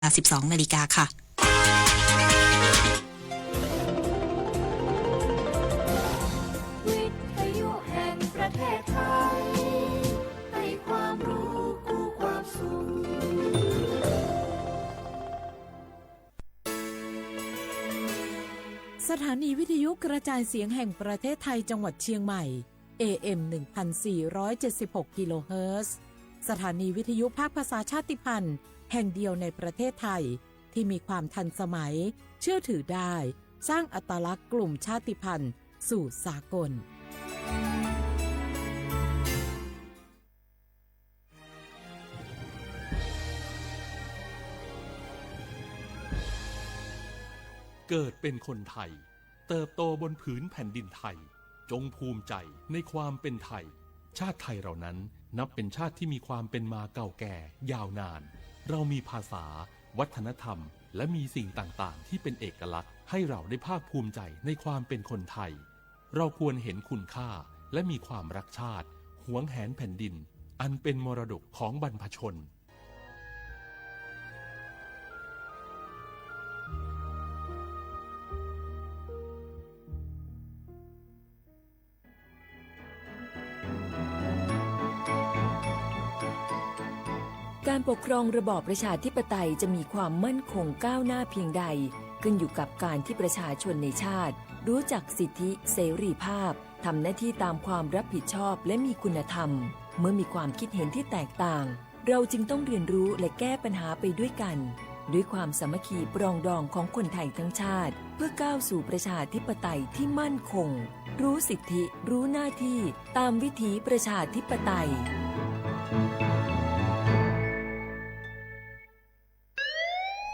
12 นาฬิกาค่ะวิทยุแห่งประเทศไทยให้ความรู้กู้ความสุขสถานีวิทยุกระจายเสียงแห่งประเทศไทยจังหวัดเชียงใหม่ AM 1476 กิโลเฮิรตซ์สถานีวิทยุภาคภาษาชาติพันธุ์แห่งเดียวในประเทศไทยที่มีความทันสมัยเชื่อถือได้สร้างอัตลักษณ์กลุ่มชาติพันธุ์สู่สากลเกิดเป็นคนไทยเติบโตบนผืนแผ่นดินไทยจงภูมิใจในความเป็นไทยชาติไทยเรานั้นนับเป็นชาติที่มีความเป็นมาเก่าแก่ยาวนานเรามีภาษาวัฒนธรรมและมีสิ่งต่างๆที่เป็นเอกลักษณ์ให้เราได้ภาคภูมิใจในความเป็นคนไทยเราควรเห็นคุณค่าและมีความรักชาติหวงแหนแผ่นดินอันเป็นมรดกของบรรพชนการปกครองระบอบประชาธิปไตยจะมีความมั่นคงก้าวหน้าเพียงใดขึ้นอยู่กับการที่ประชาชนในชาติรู้จักสิทธิเสรีภาพทำหน้าที่ตามความรับผิดชอบและมีคุณธรรมเมื่อมีความคิดเห็นที่แตกต่างเราจึงต้องเรียนรู้และแก้ปัญหาไปด้วยกันด้วยความสามัคคีปรองดองของคนไทยทั้งชาติเพื่อก้าวสู่ประชาธิปไตยที่มั่นคงรู้สิทธิรู้หน้าที่ตามวิถีประชาธิปไตย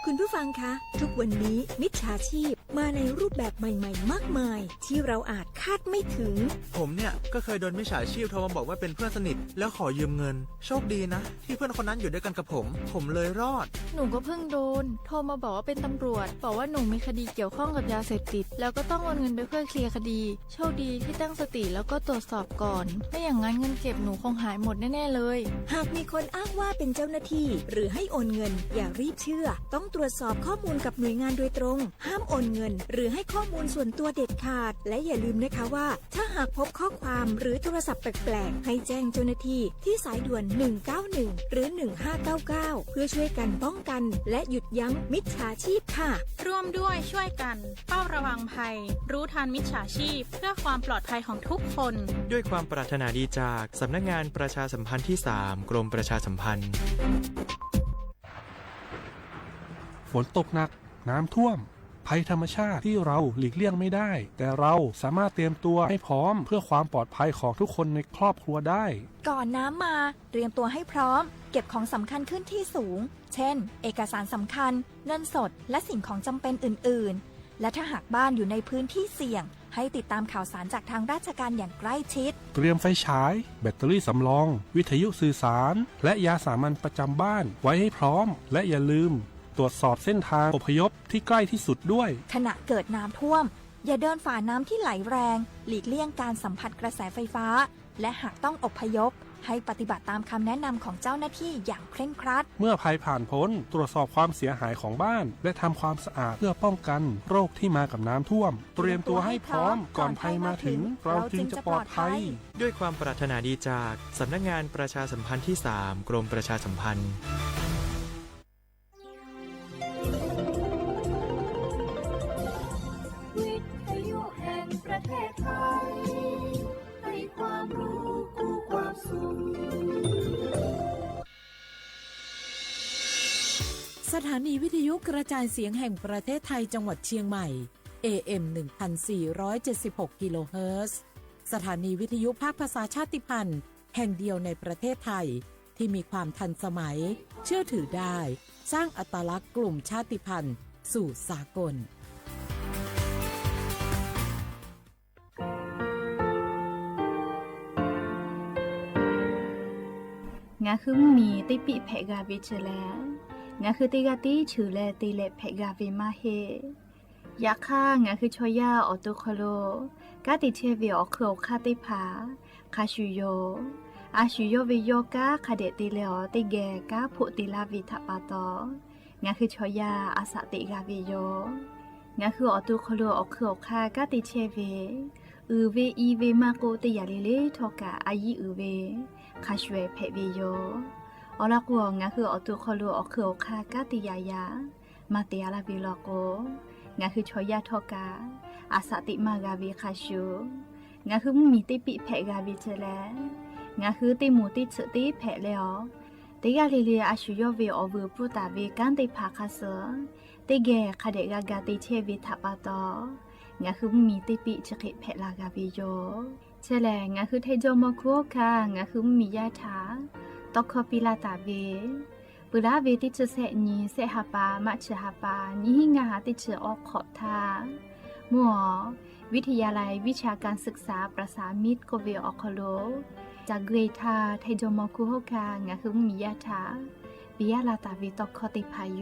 คุณผู้ฟังคะทุกวันนี้มิจฉาชีพมาในรูปแบบใหม่ๆมากมายที่เราอาจคาดไม่ถึงผมเนี่ยก็เคยโดนมิจฉาชีพโทรมาบอกว่าเป็นเพื่อนสนิทแล้วขอยืมเงินโชคดีนะที่เพื่อนคนนั้นอยู่ด้วยกันกับผมเลยรอดหนูก็เพิ่งโดนโทรมาบอกว่าเป็นตำรวจบอกว่าหนูมีคดีเกี่ยวข้องกับยาเสพติดแล้วก็ต้องโอนเงินไปเพื่อเคลียร์คดีโชคดีที่ตั้งสติแล้วก็ตรวจสอบก่อนไม่อย่างนั้นเงินเก็บหนูคงหายหมดแน่ๆเลยหากมีคนอ้างว่าเป็นเจ้าหน้าที่หรือให้โอนเงินอย่ารีบเชื่อต้องตรวจสอบข้อมูลกับหน่วยงานโดยตรงห้ามโอนเงินหรือให้ข้อมูลส่วนตัวเด็ดขาดและอย่าลืมนะคะว่าถ้าหากพบข้อความหรือโทรศัพท์แปลกๆให้แจ้งเจ้าหน้าที่ที่สายด่วน191หรือ1599เพื่อช่วยกันป้องกันและหยุดยั้งมิจฉาชีพค่ะร่วมด้วยช่วยกันเฝ้าระวังภัยรู้ทันมิจฉาชีพเพื่อความปลอดภัยของทุกคนด้วยความปรารถนาดีจากสำนักงานประชาสัมพันธ์ที่3กรมประชาสัมพันธ์ฝนตกหนักน้ำท่วมภัยธรรมชาติที่เราหลีกเลี่ยงไม่ได้แต่เราสามารถเตรียมตัวให้พร้อมเพื่อความปลอดภัยของทุกคนในครอบครัวได้ก่อนน้ำมาเตรียมตัวให้พร้อมเก็บของสำคัญขึ้นที่สูงเช่นเอกสารสำคัญเงินสดและสิ่งของจำเป็นอื่นๆและถ้าหากบ้านอยู่ในพื้นที่เสี่ยงให้ติดตามข่าวสารจากทางราชการอย่างใกล้ชิดเตรียมไฟฉายแบตเตอรี่สำรองวิทยุสื่อสารและยาสามัญประจำบ้านไว้ให้พร้อมและอย่าลืมตรวจสอบเส้นทางอพยพที่ใกล้ที่สุดด้วยขณะเกิดน้ำท่วมอย่าเดินฝ่าน้ำที่ไหลแรงหลีกเลี่ยงการสัมผัสกระแสไฟฟ้าและหากต้องอพยพให้ปฏิบัติตามคำแนะนำของเจ้าหน้าที่อย่างเคร่งครัดเมื่อภัยผ่านพ้นตรวจสอบความเสียหายของบ้านและทำความสะอาดเพื่อป้องกันโรคที่มากับน้ำท่วมเตรียมตัวให้พร้อมก่อนภัยมาถึงเราจึงจะปลอดภัยด้วยความปรารถนาดีจากสำนักงานประชาสัมพันธ์ที่3กรมประชาสัมพันธ์ประเทศไทยให้ความรู้กู้ความสุขสถานีวิทยุกระจายเสียงแห่งประเทศไทยจังหวัดเชียงใหม่ AM 1476 กิโลเฮิรตซ์สถานีวิทยุภาคภาษาชาติพันธุ์แห่งเดียวในประเทศไทยที่มีความทันสมัยเชื่อถือได้สร้างอัตลักษณ์กลุ่มชาติพันธุ์สู่สากลงาคือมีติปิเพกาวิเชแลงาคือติกาติชื่อแลติเลเพกาวิมาเฮยักข้างาคือชอยาออโตโคโลกาติเทวิออเคโอคาติผาคาชูโยอาชูโยวิโยกาคาเดติเลอติแกกาพุติลาวิทปาโต งาคือชอยาอาสาติกาเวโยงาคืออตุคโลออกคือออกคากาติเชเวเวอีเวมาโกติยาเลเลทอกาอายีเวคาชเวเพเวโยอลากัวงาคืออตุคโลออกคือออกคากาติยายามาเตยาลาเวลโกงาคือชอยาทอกาอาสาติมากาเวคาชูงาคือมีติปิเพกาเวเจแลงาคือติมูติสติเพแล้วติกาลีอาชุยเวอเวปุตาเวกันติภาคาเสติเกคาเดกากาติเชเวทัปาตองาคือมีติปิจะเขเพลากาเวโยเชแลงาคือเทโจมคุโคางาคือมียาถาตอกคอปิลาตาเวปุราเวติเชเสนีเสหปามัชหปานิหิงาติเชออกขอทามัววิทยาลัยวิชาการศึกษาประสานมิตรโกเวออคโลจากเกรทาไทโจมคุโฮกางาคือมียาถาปิยาลาตาวิตอกคติพายโย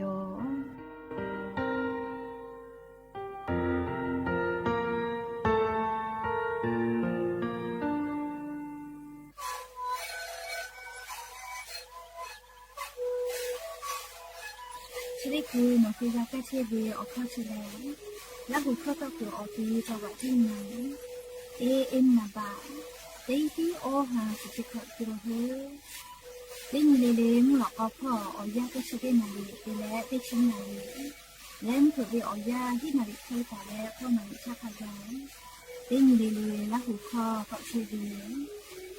ชิลิคูนคือยาแก้เชเวออกข้อชิแลและบุคคลก็คือออกตีจังหวัดที่ไหนนาบาเต็งที่โอหาสุจิขะกิโลเฮเต็งเลมหลอกเอาพ่อออยาก็ชิเดนาลีไปแล้วเต็งชินาลีแล้วเผื่อไปออยาที่นาลีเคยแต่แล้วเข้ามาชาคายาเต็งเลและหูคอก็เชเว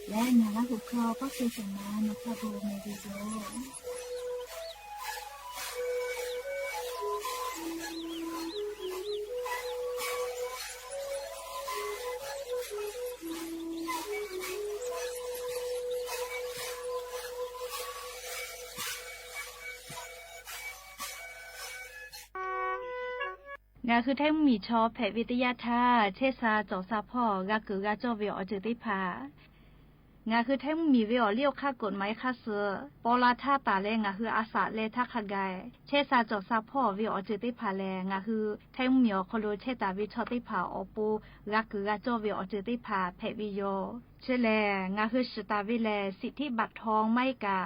และนาละหูคอก็เคยสมานาคาโบเมดิโซงาคือแท่งมีชอแผวิทยาธาเชษาจอซาพ่อกาเกือกาจอเวอจืติพางาคือแท่งมีเวอเลี้ยวค่ากฎหมายค่าเสือปอลาท่าตาแลงาคืออาสาเลทักขะไกเชษาจอซาพ่อเวอจืติพาแลงาคือแท่งมีอคโลเชตาวิชอติพาอปูกาเกือกาจอเวอจืติพาแผวิโยเชแลงาคือสตาวิแลสิทธิบัตรทองไม่กา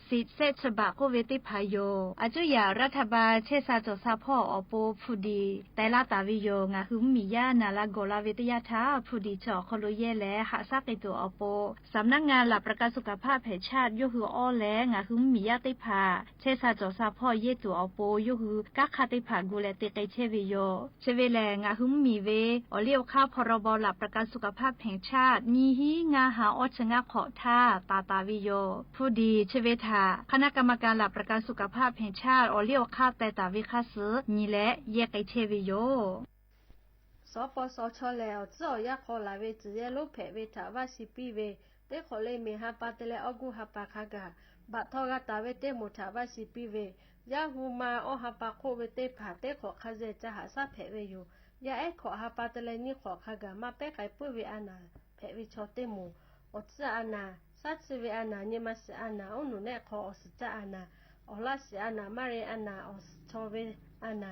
สิทธิเศษฉบับโคเวติพายโยอาจุยารัฐบาลเชษาจอซาพ่ออปูผู้ดีแต่ละตาวิโยงาคือมียานาลาโกลาเวทยาธาผู้ดีจอคโลเยและหาซากตัวอปูสำนักงานหลักประกันสุขภาพแห่งชาติยูคืออ้อและงาคือมียาติพาเชษาจอซาพ่อเยตัวอปูยูคือกักคาติพากูเลติเกเชวิโยเชเวแลงาคือมีเวอเลี้ยวข้าวพรบหลักประกันสุขภาพแห่งชาติมีฮีงาหาอชงะขอท่าตาวิโยผู้ดีเชเวทาคณะกรรมการหลักประกันสุขภาพแห่งชาติอเลียวค่าแต่ตาวิคาสือนี่แหละแยกไอเทวิโยสปสชแล้วเจ้าอยากขอลาเวจีเยลูเพเวทาวาสิปีเวเตขอเลยมีฮาปาเตเลอกูฮาปาคากาบัดทอกาตาเวเตมุทาวาสิปีเวยาฮูมาอฮาปาโคเวเตผาเตขอคาเจจะหาซาเพเวอยู่ยาเอขอฮาปาเตเลนี่ขอคากามาเปไก่ปุ้ยเวอานาเพเวชอเตมูอดซาอานาสัตว์เวอานาเนี่ยมาเสอานาอุนุเนขออสจาอานาอลาเสอานามาเรอานาอสชอเวอานา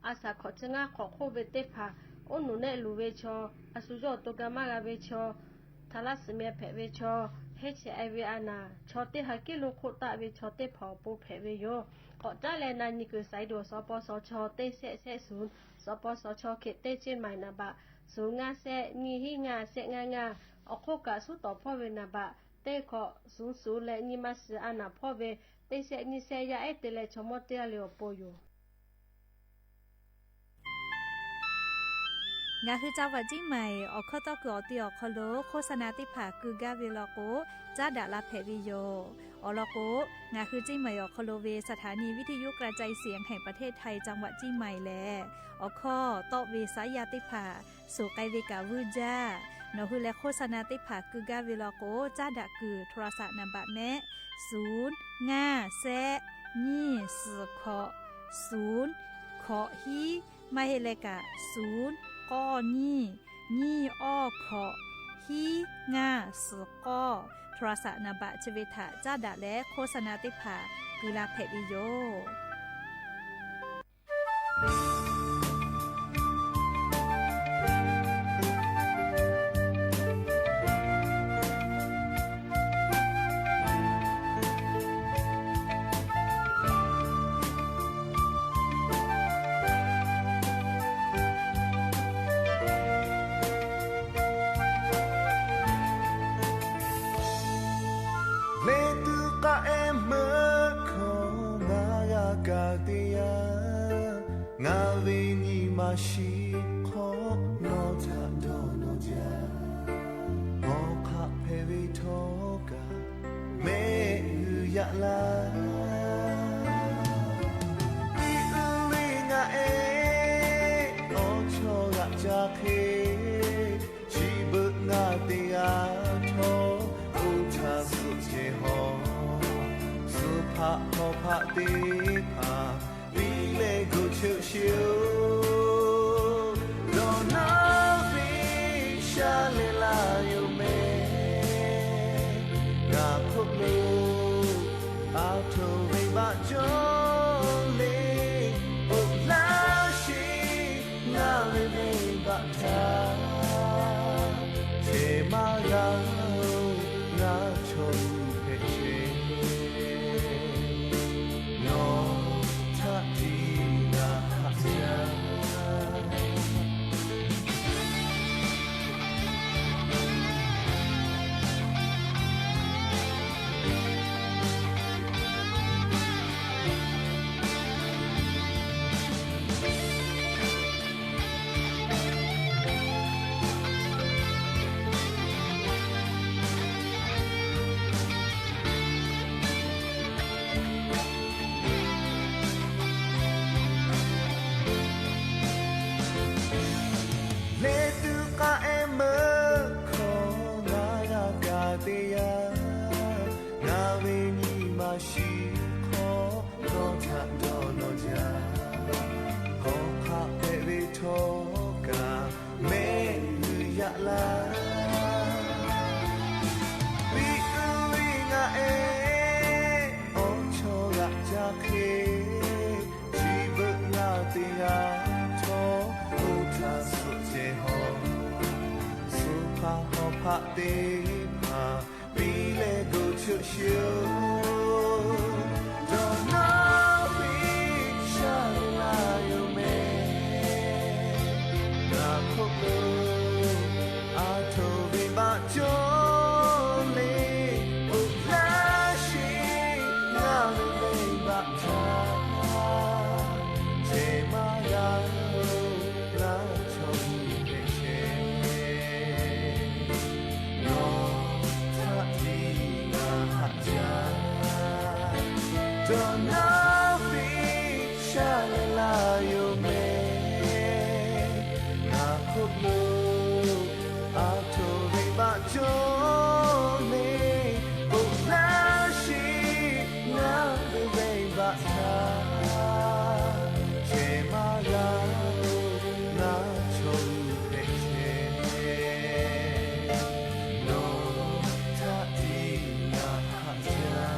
อาสาขอชงะขอโคเวเตพาอุนุเนลูเวชออสุโจตุกามากาเวชอทาลัสเมียเพเวชอเฮชไอเวอานาชอเตฮักกิลุโคตาเวชอเตเผาปูเพเวโยขอจ้าแลนานี่คือไซโดสปสชเตเสเสศูนย์สปสชเขตเตเชียนใหม่นาบะสูงาเสมีหิงาเสงาอโคกะสุต่อพ่อเวนาบะเตขอสูและนิมาสอานาพ่อเวเตเสนิเสยาเอเตเลชมอเตเลโอโปโยงาคือเจ้าวัดจิ้งใหม่ออกข้อต่อเกือตีออกคโลโฆษณาติผาคือกาเวลโกจ้าดาลาเพวิโยอลโกงาคือจิ้งใหม่ออกคโลเวสถานีวิทยุกระจายเสียงแห่งประเทศไทยจังหวัดจิ้งใหม่แลออกข้อต่อเวสายาติผาสู่ไกเวกาวืจ้านอคือและโฆษณาติผาคือกาเวลโกจ้าดาคือโทรศัพท์นำบัตรแม่0 5 แซนี่สือขอ0ขอฮีมาเฮเลกะ0ก้อนี่อ้อขอฮีงาสือก้อโทรศัพท์นำบัตรชเวทะจ้าดาและโฆษณาติผากุลาเพวิโย ตียงาเวนีมาชีขอโนทะโดโนจาโมขะเพวิโทกาเมหือยะลาอีอุริงาเอโอโชกะจาเคชีบุงาตียโทอุทาสุเจโฮสุภะโมภะติภาวิเลกุชุชิวโดนาวิชาเลลายุเมงาพุลูอาโทวิบะโจเลโอลาชิงาเลเมบะทาเทมารานาชมเพเชโนทัตตินาหัสยาเลตุกาเอเมโคงารากาเตียนาเวนีมาชิโคโนทะโดโนจาโคคาเปวิโทกาเมหือยะลาวิอุริงาเอโอโชกะจาเคชีบุงาติยาโทอุทาสุเจโฮสุภะโมภะติภาวิเลกุชุชิวโดนาวิชาลายุเมนาคุลูอาโทวิบะโจเลอุลาชิงาเลเมบะทาเทมารานาชมเพเชโนทัตตินาหัสยาโดนาวิชาลายุเมนาคุลูอาโทวิบะโจเลอุลาชิงาเลเมบะทาเทมารานาชมเพเชโนทัตตินาหัสยา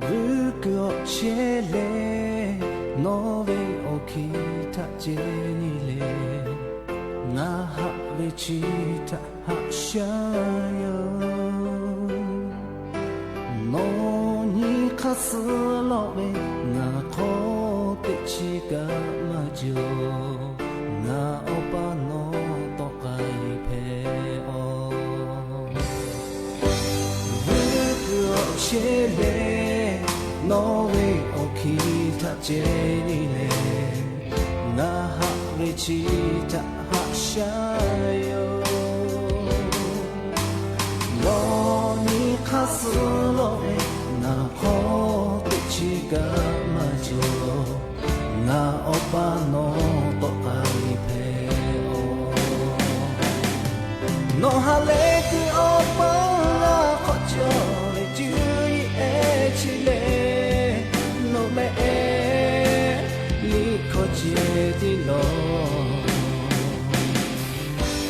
僕をチェレノベを聞いたジェニレなはれちたはしゃよのにかすろべなこてちがまじょなおばのとかいぺお僕をチェレの上を聞いたジェニレなはれちたはしゃよのにかすろえなこてちがまじょなおばのとかいぺおのはれくおばなこちょれじゅいえちれのめりこちえてろ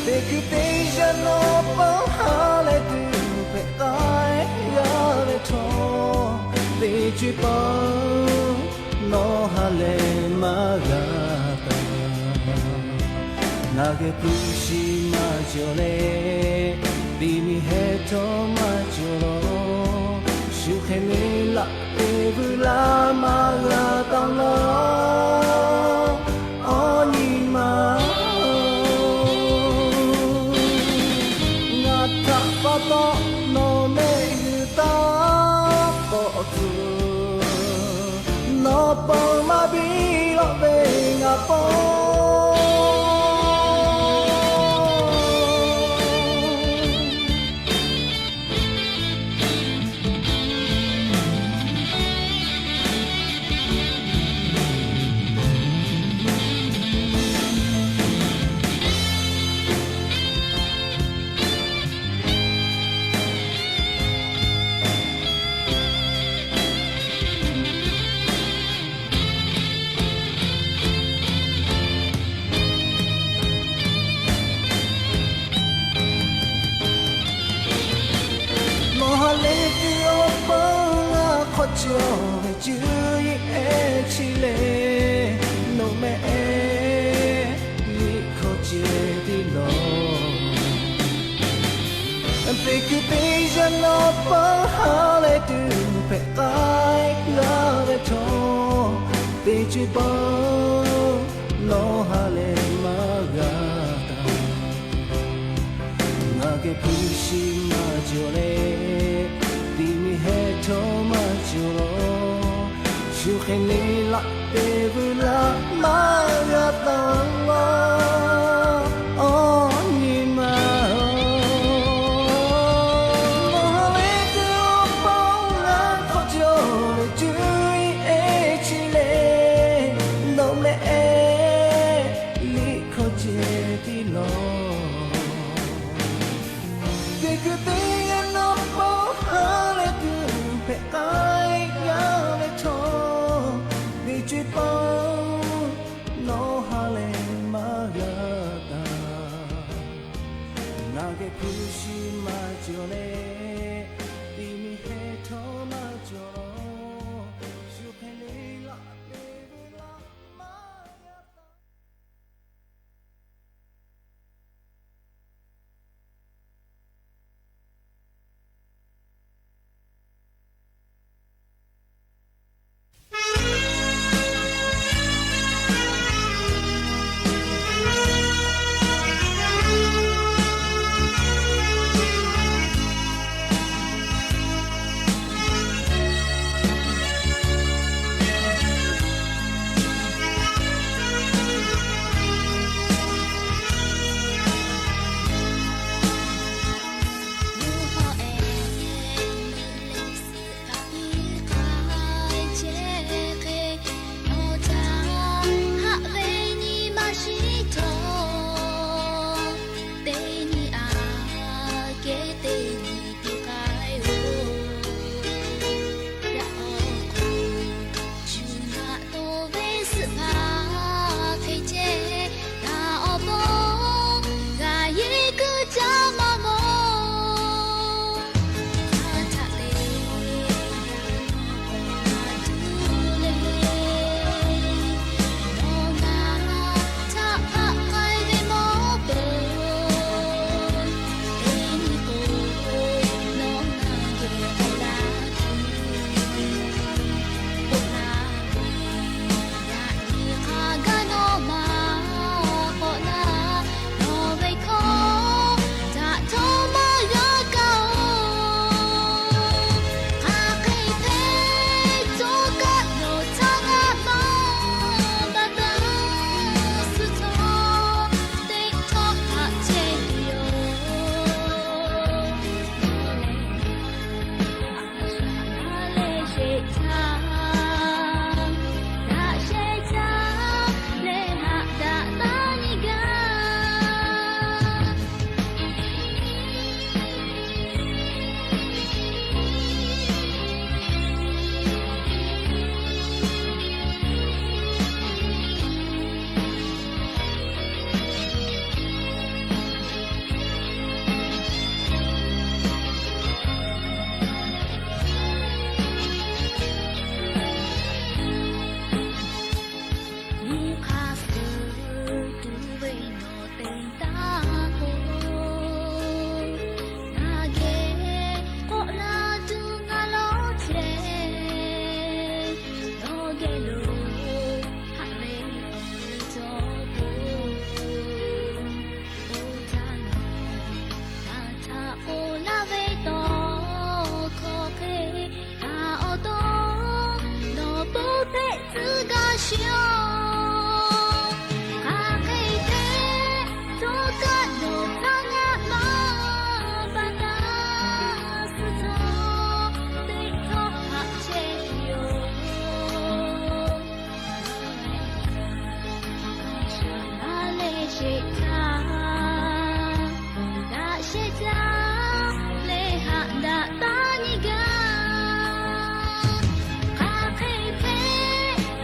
べくてじゃのばはれくべあいやれとべじばのはれまがた投げくしまじょれビミヘトマジョロシュヘミラエブラマガタロオニマガタパトのめぐたポツのぽまびろべがぽちょれじゅいえちれのめにこちえてろべくべじゃのばはれくぺあいられとべじばのはれまがた投げくしまじょれビミヘトマジョロシュヘニラエブラマガタワオニマモハレクオポラコジョレジュイエチレノメリコジェティロデクティアノポハレクペアイヤレトビジュポのハレ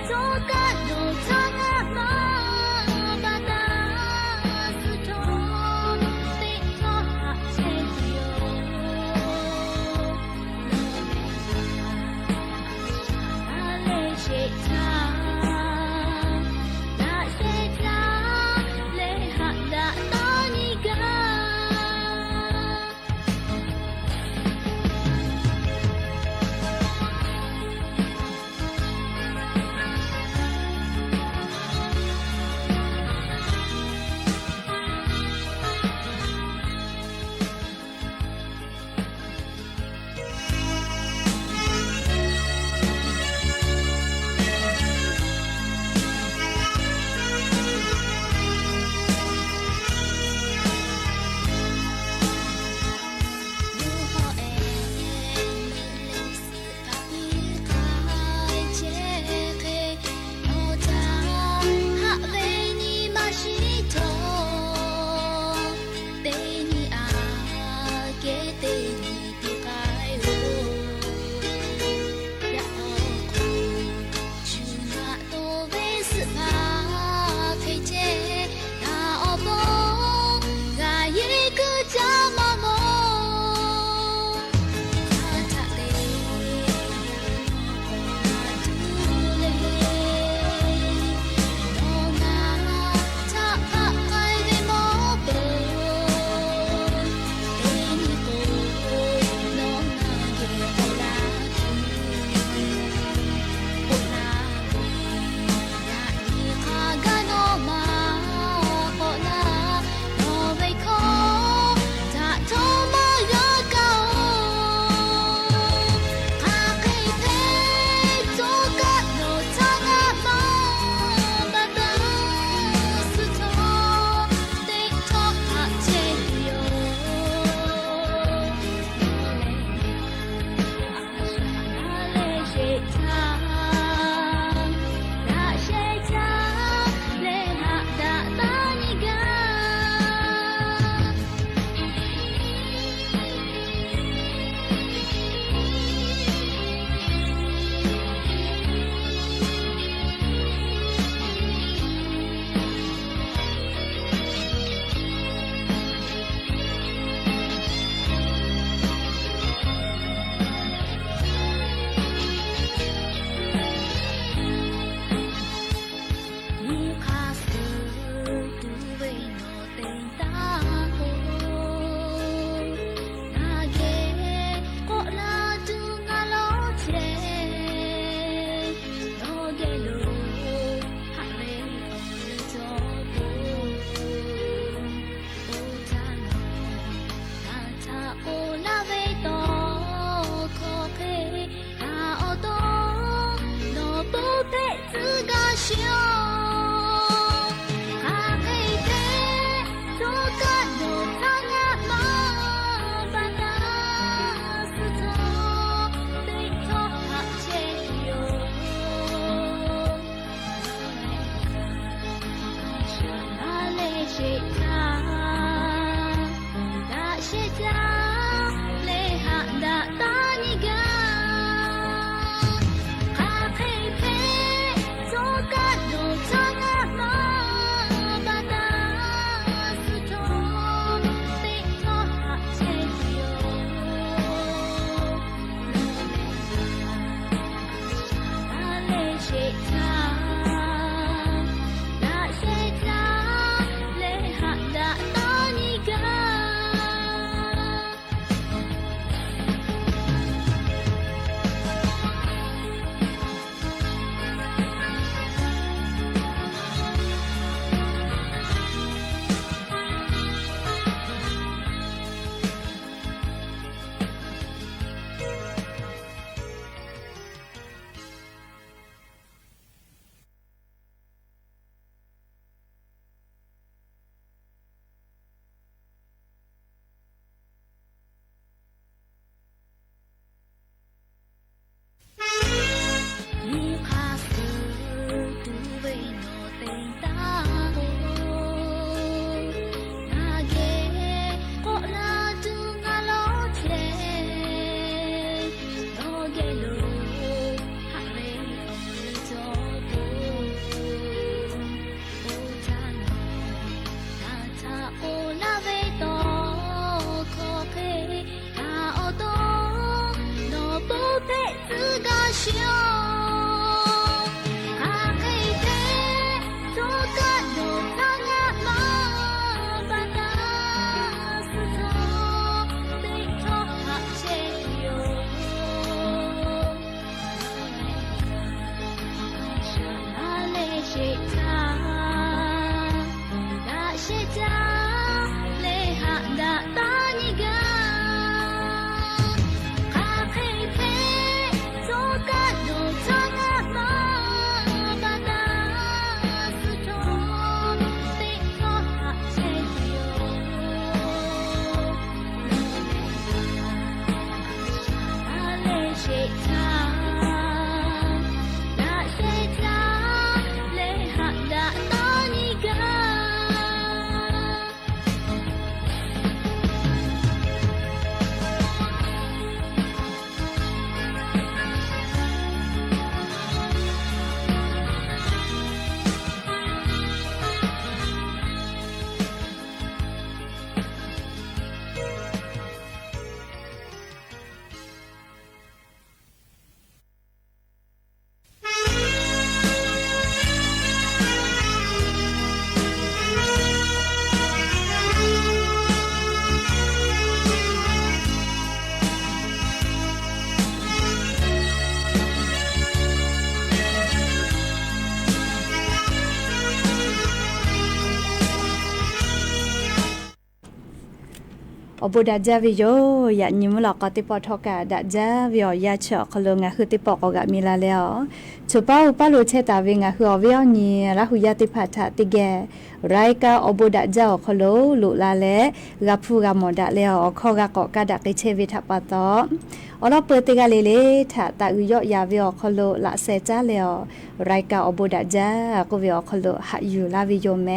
做个配自个修，阿嘿嘿，做个都当阿妈把那斯托被托哈切哟，什么嘞谁他，那些家嘞哈达达尼个。อบูดาจาวิโยอยากยิ้มหลอกก็ติปอทอกาดาจาวิโอยาเฉาะคลงะคือติปอกกะมีลาแล้วชุป้าอุปาโลเชตาวิงะคืออวิโอนีละหุยาติพัทะติแกไรกาอบูดาจาคโลลุลาเลกับผู้กะหมอดะแล้วขอกะกอกะดะกิเชวิทะปะตออลอเปติกะเลเลทะตะอุยอยาวิโอคโลละเซจาแล้วไรกาอบูดาจากุวิโอคโลหะอยู่ลาวิโยแม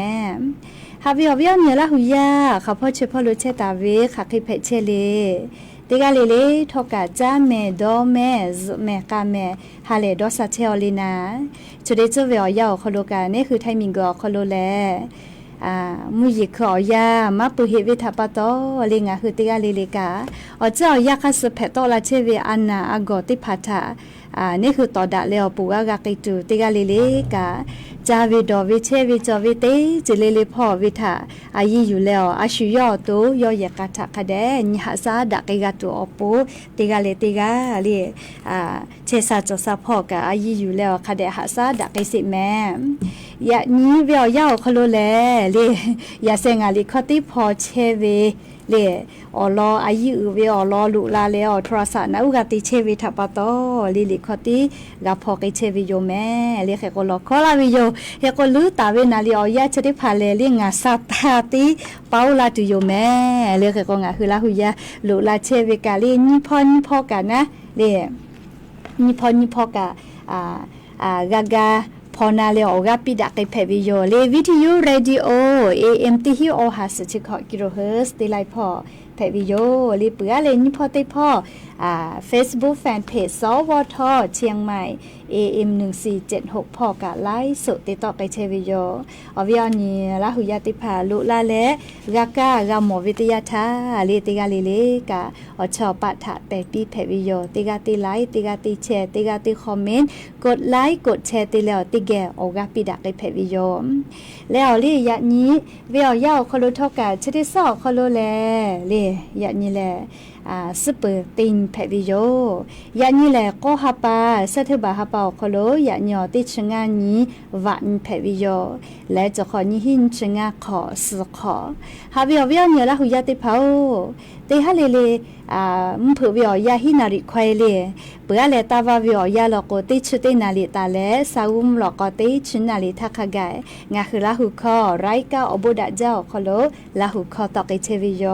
ฮาวิโอวิโอเนียละหุยาข้าพ่อเชพ่อโลเชตาเวข้าคิเพเชเลติกาเลทอกาจาเมดอเมซเมกาเมฮาเลดอซาเชอลินาจุดเดจเวอยาคโลกานี่คือไทมิงกอคโลแลมุยิขอยามาปุเฮวิทาปะตอเลงะคือติกาเลกาอเจ้ายาคัสเพตอลาเชเวอันนาอากอติพัทานี่คือต่อดะแล้วปูกะกะกิตูติกาเลกาจาวิดอวิเชวิจอวิเตจิเลพ่อวิทาอายีอยู่แล้วอาชุยอตุยอยะกะทะคะแดญหาซาดะกิกะตุอปูติกาเลเชซาจอซาพ่อกะอายีอยู่แล้วคะแดหาซาดะกิสิแม่ยะนี้เวียวยาวคโลแลยาเซงาลิคอติพอเชเวเลอลออายุเวอลอลุลาเลอโทรศัพท์นะอุกติเชวิทัปโตลิคอติกะพอกิเชวิโยแม่เลเขกลอคอลาวิโยเฮกลือตาเวนาลิอยาชติพาเลเลงาซาตาติเปาลาตุโยแม่เลเขกงาคือลาหุยาลุลาเชวิกาลินิพอนพอกะนะเลนิพอกะกากาพอนาเลออกาปิดะกิเพวิโยเลวิทยุเรดิโอ AM ติฮิโอหาสชิคกิโลเฮิรตซ์ติไลพอเพวิโยลิเปือเลนิพอติพอFacebook Fanpage สวทเชียงใหม่ AM 1476พอกะไลฟ์สดติดต่อไปเชวิโยอวิออนีละหุยาติภาลุลาเลกากากะหมอวิทยาทาเลติกาเลกะอชอปะทะเปปีเพวิโยติกาติไลฟ์ติกาติแชร์ติกาติคอมเมนต์กดไลค์กดแชร์ติแล้วติแกออกาปิดะกิเพวิโยแล้วลิยะนี้เวียวยาวคโลทอกะชติซอคโลแลยะนี้แลซุปเปอร์ติงเพวิโยยะนี้แหละก็ฮับปาเสถบาฮับปาคโลยะญอติชงานี้วันเพวิโยและจะขอนี้หินชงาขอสขอฮาวิโอวิโอเนียละหุยาติเผาเตฮะเลมุเพวิโอยาหินาริควายเลเปือเลตาวาวิโอยาลอโกติชุตินาลิตาเลซาอุมลอโกติชุนาลิทักกะงาคือละหุคอไรกาอบุดะเจ้าคโลละหุคอตอกิเชวิโย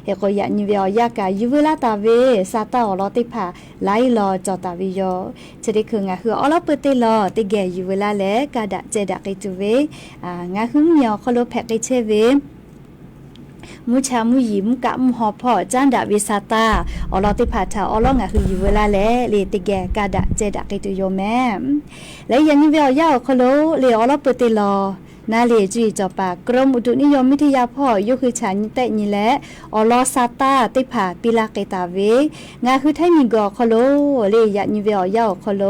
เฮโกยะนิวิโอยากายูเวลาตาเวซาตาอลอติพาไลลอจอตาวิโยจะได้คืองาคืออลอเปติลอติแกยูเวลาเลกาดะเจดะกิตุเวงาคือเมียวคโลแพกิเชเวมุชามุยิมกะมุหอพ่อจันดาวิสาตาอลอติพาทาอลองะคืออยู่เวลาแลเลติแกกาดะเจดะกิตุโยแมและยันนิเวอยาคโลเลอลอเปติลอ นาเลจุยจอปากรมอุตุนิยมวิทยาพ่อยกคือฉันแต่นี่แหละอลอซาตาติผาปิลาเกตาเวงาคือไทมิกอคโลเลยยะนิเวอยาคโล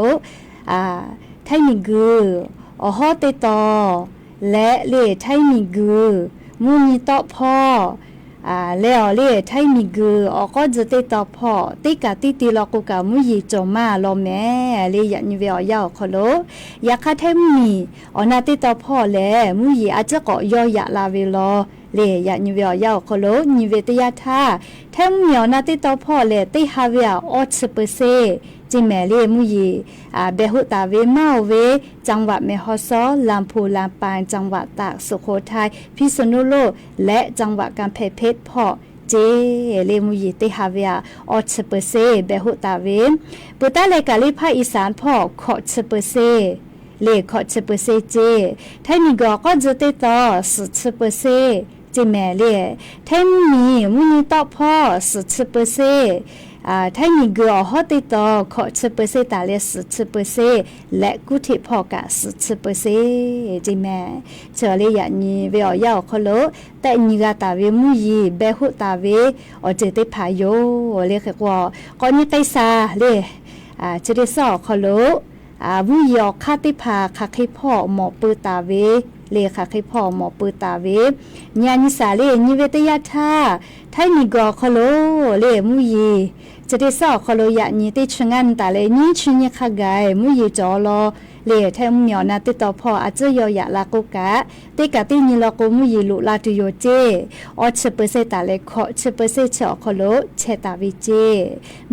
ไทมิกูอฮอเตตอและเลไทมิกูมูนิตอพ่อแล้วเลไทมิกูอก็จะเตตอพ่อติกะติติลอกุกะมุยีจอมาลอแม่เลยะนิเวอยาคโลยะคะไทมีอนาเตตอพ่อแลมุยีอาจจะก็ยอยะลาเวลอလေရညဝယောခလိုညဝတရထားထဲမြောနာတိတော့ဖော်လေတိဟာဝရအော့စပစေจิแม่เลมุยีเบหุตาเวมาเวจังหวัดเมฮอซอลำพูลำปางจังหวัดตากสุโขทัยพิษณุโลกและจังหวัดกำแพงเพชรเพาะเจเลมุยีติฮาเวียออดสเปเซเบหุตาเวปุตตะเลกาลิภาคอีสานพ่อขอสเปเซเลขอสเปเซเจไทมีก็จะติต่อสุสเปเซจิแม่เลไทมีมุนีต่อพ่อสุสเปเซไทมีก็ฮอติต่อขอสเปเซตาเลสุสเปเซและกุฏิพ่อกะสุสเปเซจิแม่เจอเลยอย่างนี้เวอยาวขลุแต่นี่ก็ตาเวมุยีเบหุตาเวอเจติพายโยเลขกว่าก่อนนี้ไกซาเลจะได้สอขลุมุยอคาติพาคาคิพ่อหมอปืตาเวเลขาคิพ่อหมอปืตาเวญาณิสาเลนิเวตยาธาไทมีก็ขลุเลมุยีจะได้สอขลุยะนี้ติชงันตาเลนี้ชิญขกายมุยีจอลอเลแทมเหมียวนาติต่อพ่ออาจจะยอยะลากุกะติกะตินิลอกุมุยีลุลาตุโยเจออชเปเซตาเลขอชเปเซชอขลุเชตาวิเจ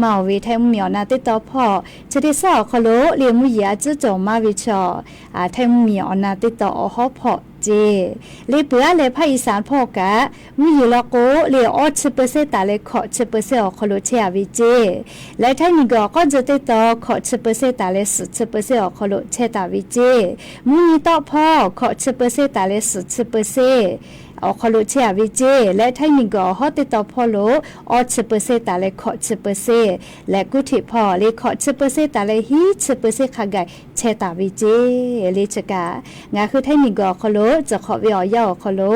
มาเวแทมเหมียวนาติต่อพ่อจะได้สอขลุเลมุยีอาจจะจอมาวิชอแทมเหมียวนาติต่ออฮอพ่อเลเปือเลภาคอีสานพ่อกะมุยลอโกเลออชเปเซตาเลขอชเปเซอขลุเชอาวิเจและไทมีก็จะติต่อขอชเปเซตาเลสุชเปเซอขลุเชตาวิเจมุยต่อพ่อขอชเปเซตาเลสุชเปเซอขลุเชอาวิเจและไทมีก็ฮอติต่อพ่อโลออชเปเซตาเลขอชเปเซและกุฏิพ่อเลขอชเปเซตาเลฮีชเปเซขกายเชตาวิเจเลชกางาคือไทมีก็ขลุจะขอวิอยาวขลุ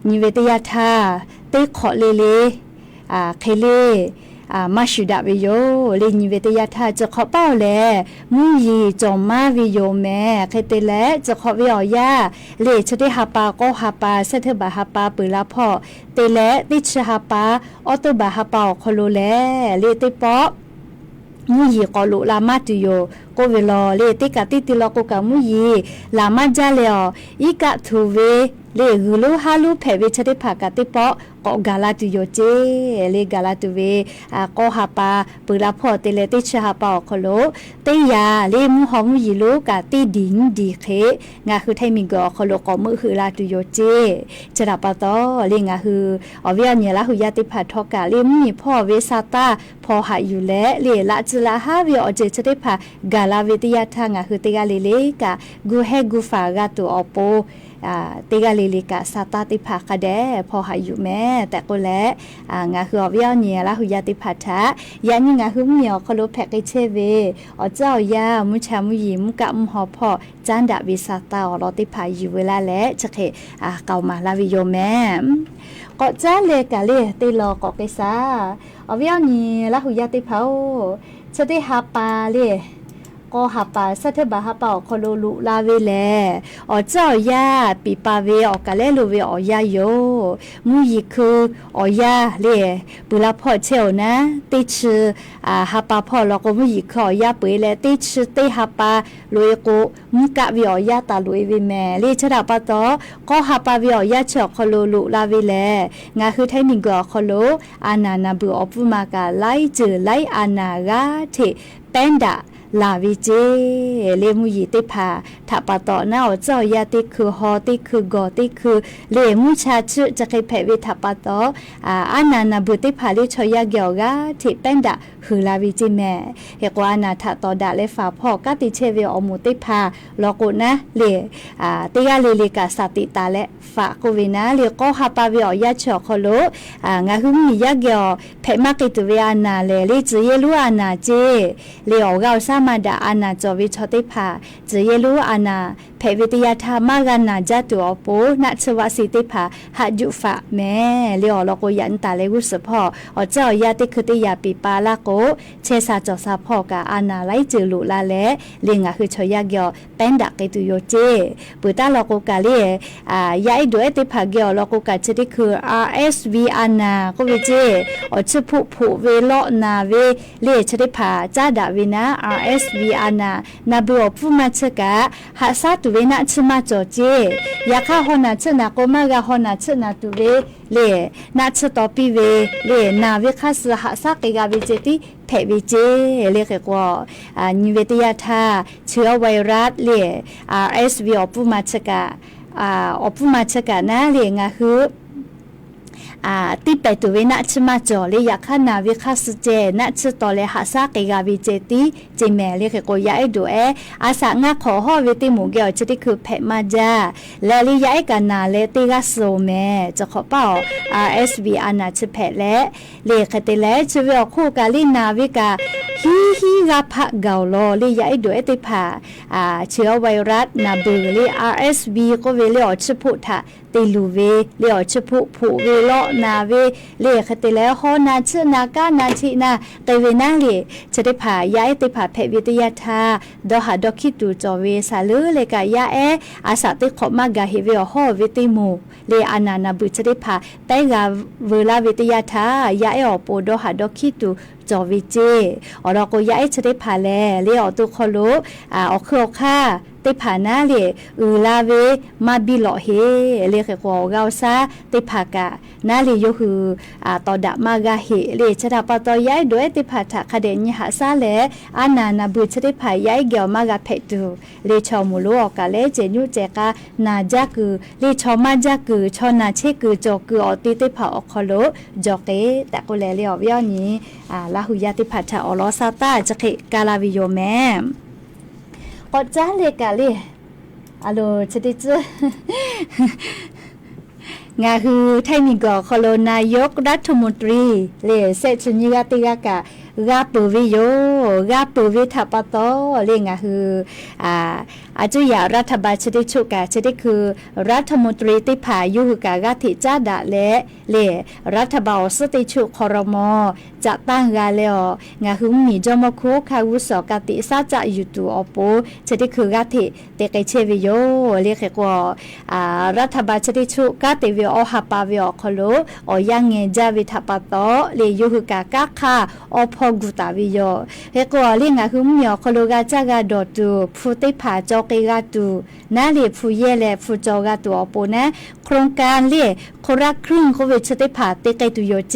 นิเวตยาธาเตขอเลเคเลมาชุดาวิโยเลนิเวตยาธาจะขอเป้าแลมุยีจอมมาวิโยแม่เคเตแลจะขอวิอยาเลชเตหาปาก็หาปาเสถบาหาปาปือละพ่อเตแลติชหาปาออตบาหาปาขลุแลเลเตปอมุยีกอลุลามาตุโยก็เวลาเลติกะติติลอกกะมุยีลามาจาเลออีกะทูเวเลฮูลูฮาลูเพเวชะเตภากะติปอก็กาลาตุโยเจเลกาลาตุเวก็หาปาปุระพ่อเตเลติชหาปาขโลเตยาเลมุฮอมุยีโลกะติดิงดีเคงาคือไทมิกอขโลก็มือคือลาตุโยเจจะดาปะตอเลงาคืออเวียเนละหุยาติภาทอกะเลมุมีพ่อเวซาตาพ่อหาอยู่และเลละจิลาฮาเวอเจชะเตภากาลาเวติยาทางาคือเตกาเลกะกูเฮกูฟากะตุอโปเตกาเลกะซาตาติภากะแดพอหาอยู่แม่แต่ก็และงาคืออเวียเนละหุยาติภาทะยานี่งาคือเหมียวขลุแพกเชเวอเจ้ายามุชามุยิมกะมุฮอพ่อจันดาวิซาตาอลอติภาอยู่เวลาและจะเคเกามาลาวิโยแม่ก็จ้าเลกะเลติลอก็เกซาอเวียเนละหุยาติภาจะได้หาปาเลก็หาปาสัทบาหาปาขลุลุลาเวแลอเจ้ายาปีปาเวออกะเลลุเวอยาโยมุยิคืออยาเลปุละพ่อเชวนะติชือหาปาพ่อลก็มุยิคืออยาเปเลติชือติหาปาลุยกุมุกะเวอยาตาลุยเวแม่เลชะดาปะตอก็หาปาเวอยาเชขลุลุลาเวแลงาคือไทมิกอขลุอานานาบุอปุมากะไลจือไลอานากาเทแปนดาลาวิเจเลมุยีติภาถ้าปะตอหน้าเจ้ายาติคือฮอติคือกอติคือเลมุชาชื่อจะเคยแผ่วิถ้าปะตออานานาบุติภาลิชอยาเกียวกาที่เป็นดะคือลาวิจิแม่เฮกว่านาถ้าตอดะเลฝาพ่อกะติเชเวอมุติภาลอกุนะเลติกาเลกาสติตาและฝากุวินะเลก็หาปาเวอยาชอคโลงาหุมียาเกียวแผ่มากิตุเวอานาเลจือเยลุอานาเจเลออกาซา มาดาอานาจอวิชอติผาจะเยลูอานาเพวิทยาธรรมากานาจัตุอปูนัชวสิติผาหัดยุฟะแม่เลียวลโกยันตาเลกุสพอเจ้ายาติคือติยาปีปาลาโกเชซาจอซาพอกาอานาไลจือลุลาเลเลียงาคือชอยากยอเป็นดักเกตุโยเจปุตาลโกกาลียาอิด้วยติผาเกียวลโกกาจะติคือ RSV อานาก็วิเจอชื่อผู้เวโลนาเวเลชติผาจ้าดาวินะ RSV อานานาบัวผู้มาเชกะหาซาตุเวนะชมาจอเจยาคาฮอนาชนะโกมากาฮอนาชนะตุเวเลนาชตอปีเวเลนาเวคาสหาซาเกกาเวเจติเพวิเจเลกกว่านิเวตยาธาเชื้อไวรัสเล RSV อผู้มาเชกะอผู้มาเชกะนะเลงาคือติไปตัวเวนัชมาจอเลยอยากขนาวิคัสเจนัชตอเลหาซาเกกาวิเจติเจแม่เลยก็ยาไอดูอาสางาขอฮอวิติหมูเกียวจะได้คือเพมาจาและเลยยาไอกันนาเลติกาโซแม่จะขอเป่า RSV อานาชเพและเลขติและชเวอคู่กาลินาวิกาฮีกาพะเกาโลเลยยาไอดูเอติผาเชื้อไวรัสนาบือเลย RSV ก็เวเลยอชพุทะติลูเวเลอชพุผู้เวโลนาเวเลคติแล้วฮอนาชนากานาชินาเตเวนาเลจะได้ผ่าย้ายติผ่าเพวิทยาธาดอหาดอคิตูจอเวสาลือเลกายาอาสาติขอมากาเฮเวอฮอวิติมูเลอานานาบุจะได้ผ่าไตกาเวลาวิทยาธายาอปดอหาดอคิตูจอวิเจอเราก็ย้ายจะได้ผ่าแลเลอตุคโลอเคอค่าติผานาเลลาเวมาบิโลเฮเลกกอกาซาติผากะนาเลโยฮือตอดะมากาเฮเลชะดาปะตอย้ายด้วยติผาทะคเดญหาซาเลอานานาบุชติผาย้ายเกียวมากาเพตุเลชอมุโลอกาเลเจญุเจกานาจักเลชอมาจักชอนาเชกจอกอติติผาอคโลจอเกตะกุเลเลอเวียนี้ลาหุยาติผาทะอลอซาตาจะเกกาลาวิโยแมก็จ้าเลยกะเลยอะโลจะได้เจองาคือไทยมีก็คโลนายกรัฐมนตรีเลเซชุนิกาติกากะกาปูวิโยกาปูวิทัปโตเลงาคืออาจุยารัฐบาลจะได้ชุกะจะได้คือรัฐมนตรีติผายุกะกาติจ้าดะเลรัฐบาลสติชุครมจะตั้งกาเลงาคือมีจอมคุคาวุสกติซาจะอยู่ตัวอปูจะได้คือกาติเตเกเชวิโยเรียกว่ารัฐบาลจะได้ชุกาติวิโอฮาปาวิโอคโลอยังเงจาวิทัปโตเลยุกะกาคาอพกุตาวิโยเรียกว่าเรียงาคือมีคโลกาจากาดอตูผู้ติผาจอกกาตูนาเลผู้เยเลผู้จอกาตูอปูนะโครงการเลโครักครึ่งโควิดจะได้ผาเตเกตุโยเจ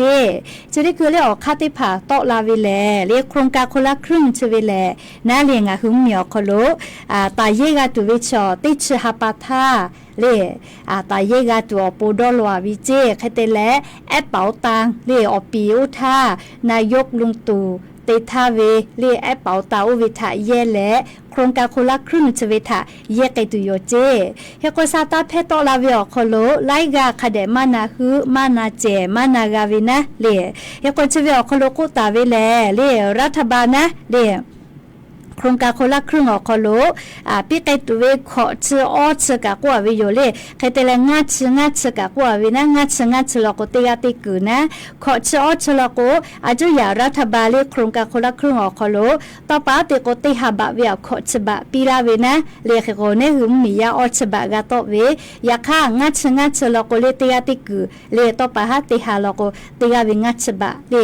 จะได้คือเลออกคาติผาโตลาวิเลเรียกโครงการคนละครึ่งชวิเลนาเลียงาหึงเหมียวคโลตาเยกาตุวิชอติชฮาปาธาเลตาเยกาตัวปูดอลวาวิเจคเตเลแอปเป๋าตังเลอปีอุทานายกลุงตู่เตทาเวเลแอปเป๋าตาอุวิทาเยและโครงการคนละครึ่งชวิทาเยกตุโยเจเฮโกซาตาเพโตลาวิโอคโลไลกาคเดมานาฮือมานาเจมานากาวินะเลเฮโกชวิโอคโลกุตาเวเลรัฐบาลนะเลโครงการคนละครึ่งออกโลพี่ไก่ตัวขอชื่อออชื่อกะกว่าวิโยเล่ใครแต่ละงัดชื่อกะกว่าวินะงัดชื่อลก็ตีกติกูนะขอชื่อออชื่อลก็อาจจะอยากรัฐบาลเล่โครงการคนละครึ่งออกโลต่อไปติโกติฮับบะวิขอชื่อบะปีลาวินะเล่คือคนเนี่ยหึมมียาออชื่อบะกะตวิอยากข้างัดชื่อลก็เล่ตีกติกูเล่ต่อไปฮะติฮาลก็ตีกวิงัดชื่อบะเล่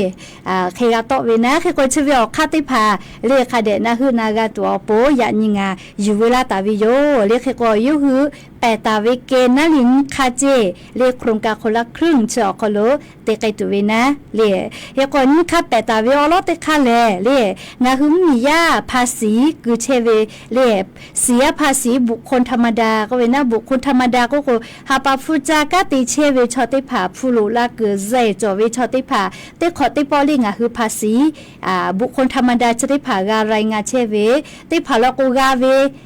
ใครกะตวินะคือคนชื่อวิออกข้าติพาเล่คาเดนะคือนากาตัวโปยานิงาอยู่เวลาตาวิโยเรียกก็อยู่หือแปตาเวเกนาลินคาเจเรียกโครงการคนละครึ่งเจาะคโลเตไกตัวเวนะเรียกก่อนนี้ค่ะแปตาเวอลอเตคาเลเรียงาหึมมียาภาษีคือเชเวเรียเสียภาษีบุคคลธรรมดาก็เวนะบุคคลธรรมดาก็คือหาปาฟูจากาติเชเวชอติผาผู้ลุละคือเจจอเวชอติผาเตขอติปอลิงาคือภาษีบุคคลธรรมดาจะได้ผาการายงานเชเวติผาลกูกาเว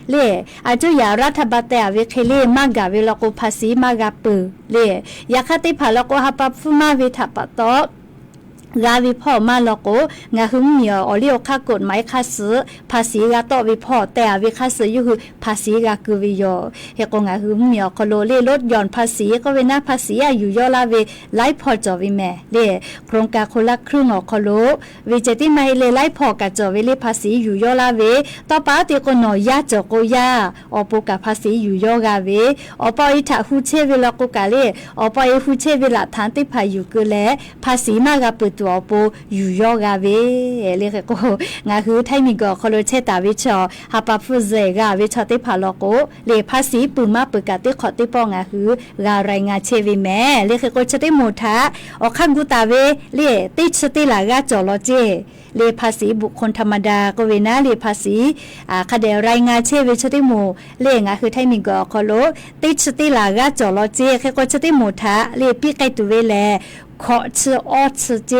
เล่อาจจะอย่ารัฐบาลแต่เวเคเลมากาเวลกูภาษีมากาปือเล่อยากติผาลกูฮับปับฟุมาเวทับปะโต กาวิพ่อมาแล้วก็งาหึงมีอเลียวค่ากฎหมายค่าซื้อภาษีกาต่อวิพ่อแต่วิค่าซื้ออยู่คือภาษีกาคือวิโยเฮก็งาหึงมีคโลเลลดหย่อนภาษีก็เวนะภาษีอยู่ย่อลาเวไล่พอจอวิแม่เลโครงการคนละครึ่งคโลวิเจติไม่เลไล่พอกะจอเวเลภาษีอยู่ย่อลาเวต่อปาติก็นอยาจโกยาอปกะภาษีอยู่ย่อกาเวอปอิทะฮูเชเวลกกะเลอปอิฮูเชเวลฐานติภาอยู่กะแลภาษีมากะเปิดตัวอปอยู่ย่อกาเวเลกก็งาคือไทมีก็คโลเชตาวิชอหาปะฟุเซกาวิชอติภาลกเลภาษีปืมาปกะติขอติปองาคือการายงานเชวิแม่เลกก็ชติโมทาอคันกุตาเวเลติชติลากาจอลเจเลภาษีบุคคลธรรมดาก็เวนะเลภาษีคดีรายงานเชวิชติโมเลงาคือไทมีก็คโลติชติลากาจอลเจแค่ก็ชติโมทาเลปิไกตุเวแลขอชื่อออชื่อเจ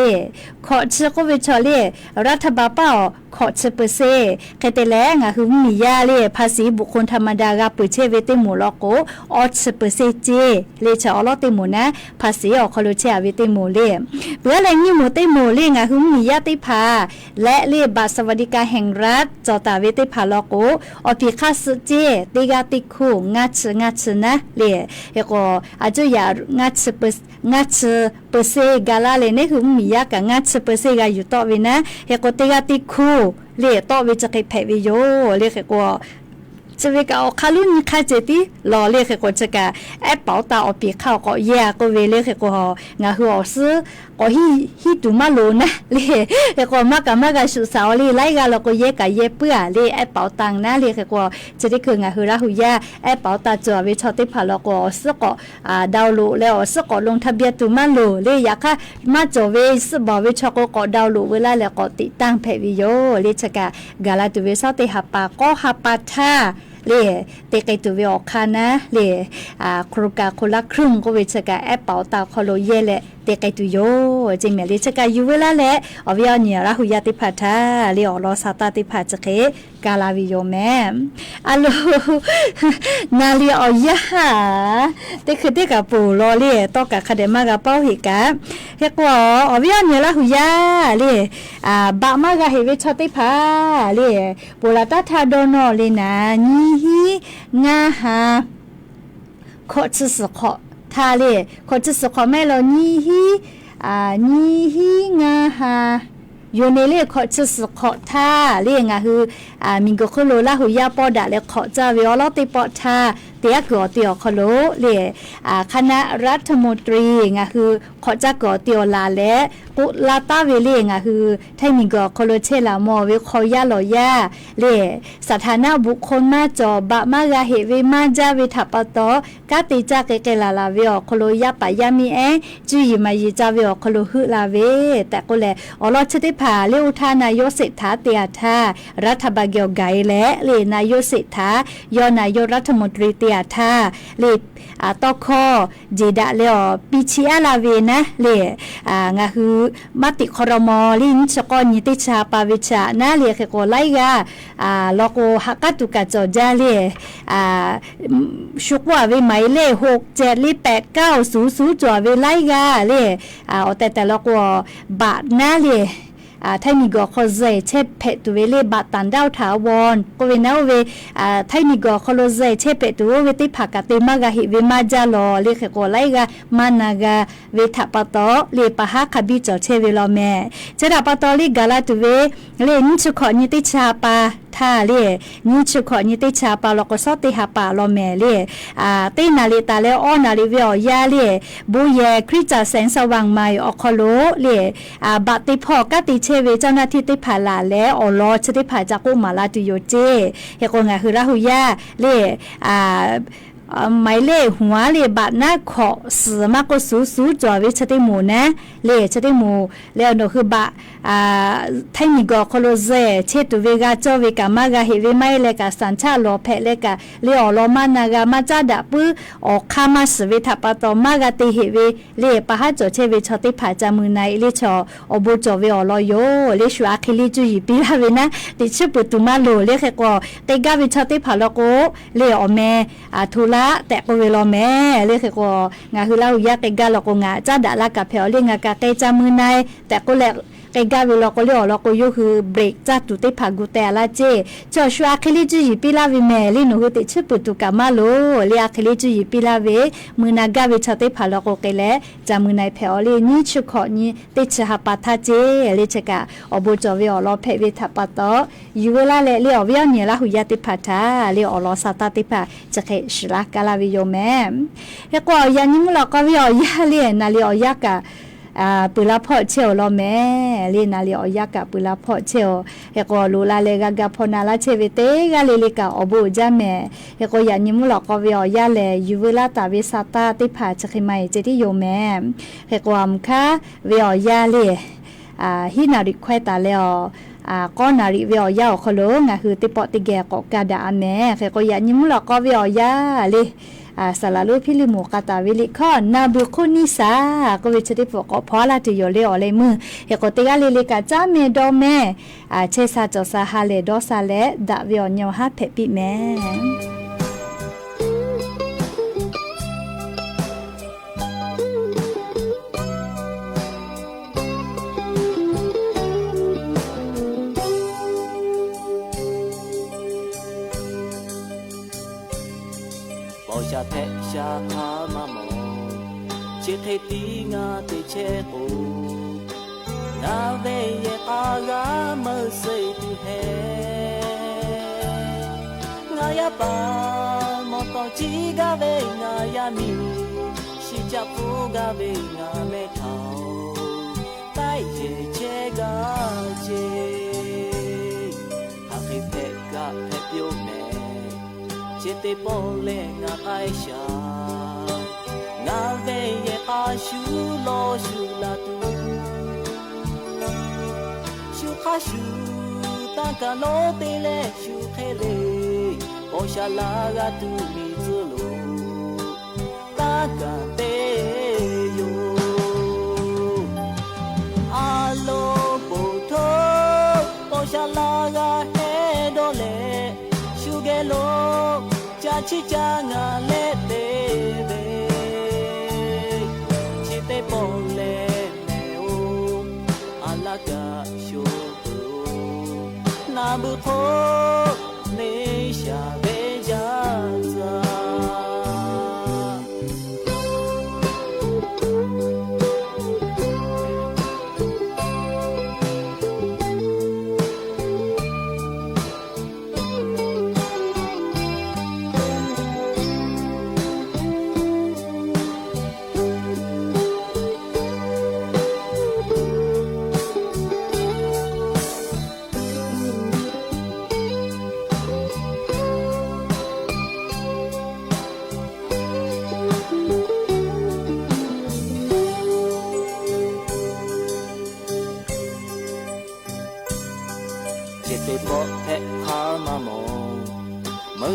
ขอชื่อก็วิชาเล่รัฐบาลเป้าขอชื่อเปอร์เซ่แค่แต่แล้วงาคือมียาเล่ภาษีบุคคลธรรมดากับเปิดเชเวติหมูลโกออชื่อเปอร์เซ่เจเลชอลอติหมูนะภาษีออกคอลเชอเวติหมูเล่เพื่ออะไรนี่หมูติหมูเล่งาคือมียาติพาและเล่บัตรสวัสดิการแห่งรัฐจอตาเวติพาลโกอพิคาสเจติกาติคูงัดชื่อนะเล่เฮก็อาจจะอยากงัดชื่อเปอร์เซกาลาเลเนี่ยคือมียากงัดเปอร์เซกาอยู่ต่อวินะเฮก็ติกาติคูเล่ต่อวิจะเก็บแผ่วิโยเล่ก็จะเวกเอาคารุนคาเจติรอเรียกก็จะกะแอปเป๋าตาเอาปีเข้าก็แย่ก็เวเรียกก็งาหัวซื้อก็ฮิตุมาโลนะเรียกก็มากะสุสาวลีไล่กะแล้วก็แย่กะแย่เปื้อเรียแอปเป๋าตังนะเรียกก็จะได้คืองาหัวราหุยาแอปเป๋าตาจัวเวชอติพาแล้วก็ซื้อก็ดาวโลแล้วซื้อก็ลงทะเบียนตุมาโลเรียอยากค่ะมาจัวเวซื้อบ่เวชอก็ดาวโลเวลาแล้วก็ติดตั้งแผ่วิโยเรียกจะกะกาลาตุเวซอติหาปาก็หาปาท่าเล่เตไกตัวเวออกคานะเล่โครงการคนละครึ่งก็เวชกาแอปเป๋าตาคอโลเยแหละเตไกตัวโยจริงแม่เลชกาอยู่เวลาแหละอวิอเนี่ยราหุยาติพัทธาเล่อรอซาตาติพัทจะเคกาลาวิโยแม่อัลโลนาลีออยาเตคือเตกะปูรอเล่ตอกะคาเดมากะเป้าหิกะเฮกว่าอวิอเนี่ยราหุยาเล่บะมากะเฮเวชติพาเล่ปูลาตาทาโดโนเลนะนี่ฮีงาฮาขอชื่อสขอทาเลขอชื่อสขอแม่เรานี่ฮีงาฮาอยู่ในเลขอชื่อสขอทาเลงาคือมิงก็คุโลลาหุยาปอดะเลขอจาวิอลอติปอทาเตียกอเตียคโลเลคณะรัฐมนตรีงาคือขอจากอเตียลาและกุลาตาเวเลงาคือไทมิงก็คโลเชลามอเวคอยาลอยาเลสถานะบุคคลมาจอบะมากาเฮเวมาจาเวทัปตอกาติจากเกลาลาเวอคโลยาปายามีเอจุยมายิจาเวอคโลฮึลาเวแต่ก็แลอลอชติผาเลอุทานายกเศรษฐาเตียทารัฐบาลเกียวไกและเลนายกเศรษฐายอนายกรัฐมนตรีเตียทาเลตอคอจีดะเลอปิชิอาลาเวนะเลงาคือมติครมลินชกอนิติชาปาวิชานะเลเคโกไลกาลโกฮักตุกะจอจาเลชุกว่าเวไหมเล6 7เล8 9 0จอเวไลกาเลแต่ละก็บาทนะเลไทยมีก็ขอใจเช่เพตุเวเลบัตันดาวถาวรก็เวนะเวไทยมีก็ขอใจเช่เพตุเวติผักกะติมากะหิเวมาจาลอเลขก็ไลกะมานากะเวทัปตอเลปะหะคบิจอเชเวลอแม่เจดาปตอเลกาลาตุเวเลนิชุขอนิติชาปาท่าเลนิชุขอนิติชาปาลก็สอติหาปาลอแม่เลเตนาเลตาเลออนาเลเวอยาเลบุเยคริจาแสงสว่างใหม่อคโลเลบัติพอกะติเชเวเจ้าหน้าที่ติผาลาและอลอชติผาจากกุมาลาตุโยเจเฮโกงะคือราหุยาเลหมายเลขหัวเลบาทหน้าขอสือมากก็สูจอวิชติหมูนะเลชติหมูแล้วnoคือบะไทยมีก็คโลเซเชตุเวกาจอเวกามากาเฮเวไม่เลกาสัญชาโลเพเลกาเลอโลมานากามาจาดะปืออคามาสเวทัปตอมากาติเฮเวเลปะหะจอเชเวชติผาจามือในเลชอโบจอเวอลอยโยเลชัวคิลิจุยปีลาเวนะติชปุตุมาโลเลเคก็เตกาวิชติผาโลโกเลอเมทุลา แต่ก็เวลาแม่เลยคือก็งาคือเราอยากไปกาเราก็งาจ้าดาลากะแผวเรียงากะไกจามือในแต่ก็แลไกกาเวลาก็เลี้ยวเราก็อยู่คือเบรกจ้าตุเตพากุแต่ละเจจอชัวคลิจีปีลาวิแม่ลิหนูคือติชื่อปุตุกามาโลเลียคลิจีปีลาเวมือนากาเวชาเตพาเราก็ไกแลจามือในแผวเลยนี่ชุขอนี่ติชะปาทาเจเลยชะกะอบจเวอลอเพเวทัปตออยู่เวลาเลี้ยวเวียเนี่ยละหุยาติพาทาเลี้ยวอลอซาตาติพาจะเคชลากาลาวิโยแม่แล้วก็ยานิมุลก็เวียยาเลียนาเลียยากะปุลาพอเชียวลอแม่เลียนาเลียอยากะปุลาพอเชียวเฮก็ลูลาเลกะกะพอนาลาเชเวเตกะเลเลกะอบูจาแม่เฮก็ยานิมุลก็เวียยาเลยูเวลาตาเวซาตาติพาจะเคไมเจติโยแม่เฮก็อำคะเวียยาเลฮินาริควายตาเลก็นาริเวียยาขโลงะคือติปอติแกก็กะดาแม่เฮก็ยานิมุลก็เวียยาเลselalu pilih muka tawili kan nabu kunisa ko wichiti poko phala ti yo le ole mu he ko tiga le kacha me do me che sa cho sa ha le do sa le da vyo nyo ha phe pi me cha thế cha mà mồ chỉ thấy tí ngã để che hồ ngã về ta gã mơ say tu hè ngã ya ba một tàu chỉ gã về ngã ya mi si cha phu gã về ngã mẹ thảo tay che gã che ha khi pe gã pe piu mẹ chỉ để bỏ lệ ngã ai xa ngã về ta shu lo shu la tu shu kha shu ta cả lo tê lệ shu khe lệ bỏ xa la ga tu mi zơ lo ta cả tê yo alo bo tho bỏ xa la ga he do lệ shu ge lo cha chi cha ngà lệ tê về chi tê bồ lệ mẹ ô ala ga shu na bu tho ne sha ve ja za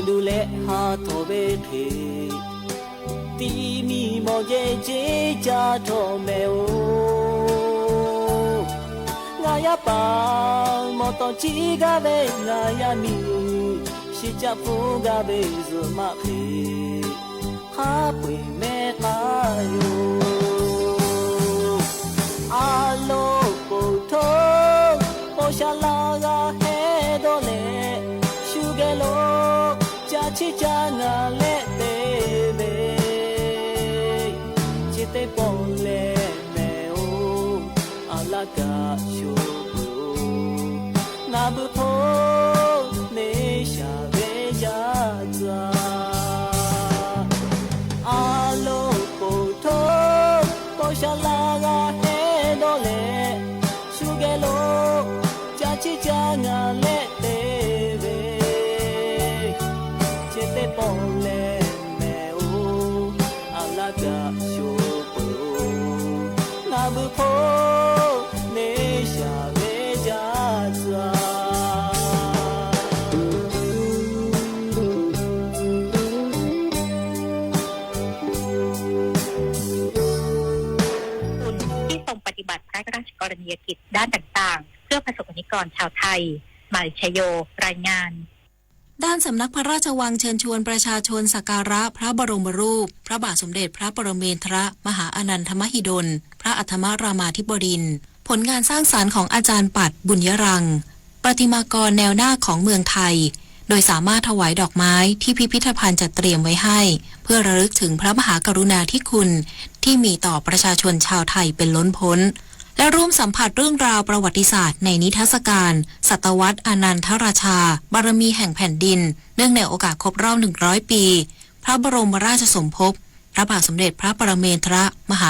ดูแลหาโทเวเทตีมีโมเยเจจาโทเมโองายาปาโมตอนจีกาเวงายามีชิจาฟูกาเวซุมาเพฮาปุยเมตาโยอาโลปุโทโอชาลากาเฮโดเลชูเกโลchi cha ngà lệ tê về chi tê bồ lệ mẹ ô ala ga shu na bu tho ne sha ve ja za alo po tho po sha la ga he do le shu ge lo cha chi cha ngà lệ tê bỏ lệ mẹ ô ala ga shu na bu tho ne sha ve ja zaที่ทรงปฏิบัติพระราชกรณียกิจด้านต่างๆเพื่อประสบนิกรชาวไทยหมายชโยรายงาน ด้านสำนักพระราชวังเชิญชวนประชาชนสักการะพระบรมรูปพระบาทสมเด็จพระปรเมนทรมหาอนันทมหิดลพระอัฏฐมรามาธิบดินทร์ผลงานสร้างสรรค์ของอาจารย์ปัดบุญยรังประติมากรแนวหน้าของเมืองไทยโดยสามารถถวายดอกไม้ที่พิพิธภัณฑ์จัดเตรียมไว้ให้เพื่อระลึกถึงพระมหากรุณาธิคุณที่มีต่อประชาชนชาวไทยเป็นล้นพ้นและร่วมสัมผัสเรื่องราวประวัติศาสตร์ในนิทรรศการศตวรรษอนันทราชาบารมีแห่งแผ่นดินเนื่องในโอกาสครบรอบ100 ปีพระบรมราชสมภพพระบาทสมเด็จพระปรเมนทรมหา